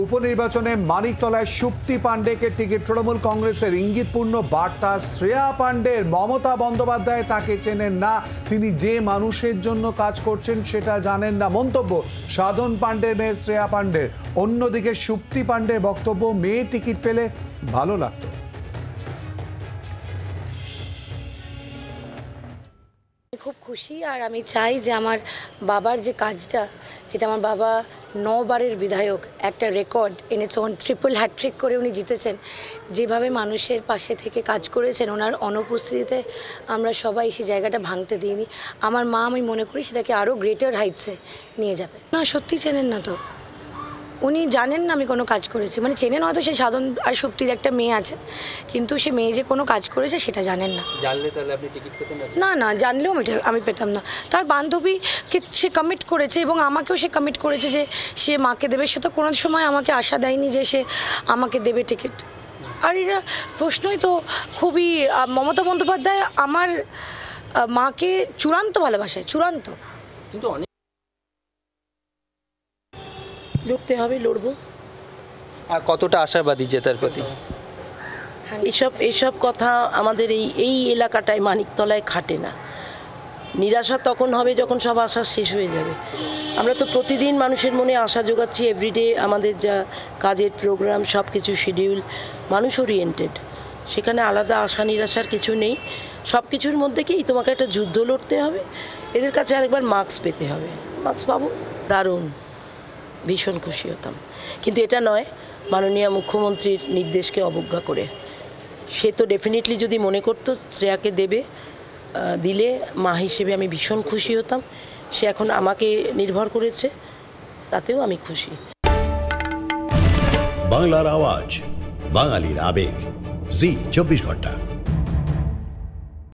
উপনির্বাচনে মানিকতলায় সুপ্তি পাণ্ডেকে টিকিট তৃণমূল কংগ্রেসের ইঙ্গিতপূর্ণ বার্তা শ্রেয়া পাণ্ডের। মমতা বন্দ্যোপাধ্যায় তাকে চেনেন না, তিনি যে মানুষের জন্য কাজ করছেন সেটা জানেন না। মন্তব্য সাধন পাণ্ডের মেয়ে শ্রেয়া পাণ্ডের। অন্যদিকে সুপ্তি পাণ্ডের বক্তব্য, মেয়ে টিকিট পেলে ভালো লাগতো। খুব খুশি, আর আমি চাই যে আমার বাবার যে কাজটা, যেটা আমার বাবা 9 বারের বিধায়ক, একটা রেকর্ড এনেছে, ট্রিপল হ্যাট্রিক করে উনি জিতেছেন, যেভাবে মানুষের পাশে থেকে কাজ করেছেন, ওনার অনুপস্থিতিতে আমরা সবাই সেই জায়গাটা ভাঙতে দিইনি। আমার মা, আমি মনে করি সেটাকে আরও গ্রেটার হাইটসে নিয়ে যাবে। না, সত্যি চেনেন না তো, উনি জানেন না আমি কোনো কাজ করেছি, মানে চেনেন হয়তো সেই সাধন আর শক্তির একটা মেয়ে আছে, কিন্তু সে মেয়ে যে কোনো কাজ করেছে সেটা জানেন না। জানলে তাহলে আপনি টিকিট পেতেন না? না জানলেও আমি পেতাম না। তার বান্ধবীকে সে কমিট করেছে এবং আমাকেও সে কমিট করেছে যে সে মাকে দেবে। সে তো কোনো সময় আমাকে আশা দেয়নি যে সে আমাকে দেবে টিকিট। আর এরা প্রশ্নই তো খুবই, মমতা বন্দ্যোপাধ্যায় আমার মাকে চূড়ান্ত ভালোবাসে, চূড়ান্ত। কিন্তু অনেক লড়তে হবে, লড়বো। আর কতটা আশাবাদী জেতার প্রতি? এইসব কথা আমাদের এই এলাকাটায় মানিকতলায় খাটে না। নিরাশা তখন হবে যখন সব আশা শেষ হয়ে যাবে। আমরা তো প্রতিদিন মানুষের মনে আশা জোগাচ্ছি। এভরিডে আমাদের যা কাজের প্রোগ্রাম, সব কিছু শিডিউল মানুষ ওরিয়েন্টেড, সেখানে আলাদা আশা নিরাশার কিছু নেই। সব কিছুর মধ্যে কি তোমাকে একটা যুদ্ধ লড়তে হবে, এদের কাছে আরেকবার মার্কস পেতে হবে। মার্কস পাবো, দারুণ, ভীষণ খুশি হতাম। কিন্তু এটা নয় মাননীয় মুখ্যমন্ত্রীর নির্দেশকে অবজ্ঞা করে। সে তো ডেফিনেটলি যদি মনে করতো শ্রেয়াকে দিলে মা হিসেবে আমি ভীষণ খুশি হতাম। সে এখন আমাকে নির্ভর করেছে, তাতেও আমি খুশি। বাংলার আওয়াজ, বাঙালির আবেগ, জি 24 ঘন্টা।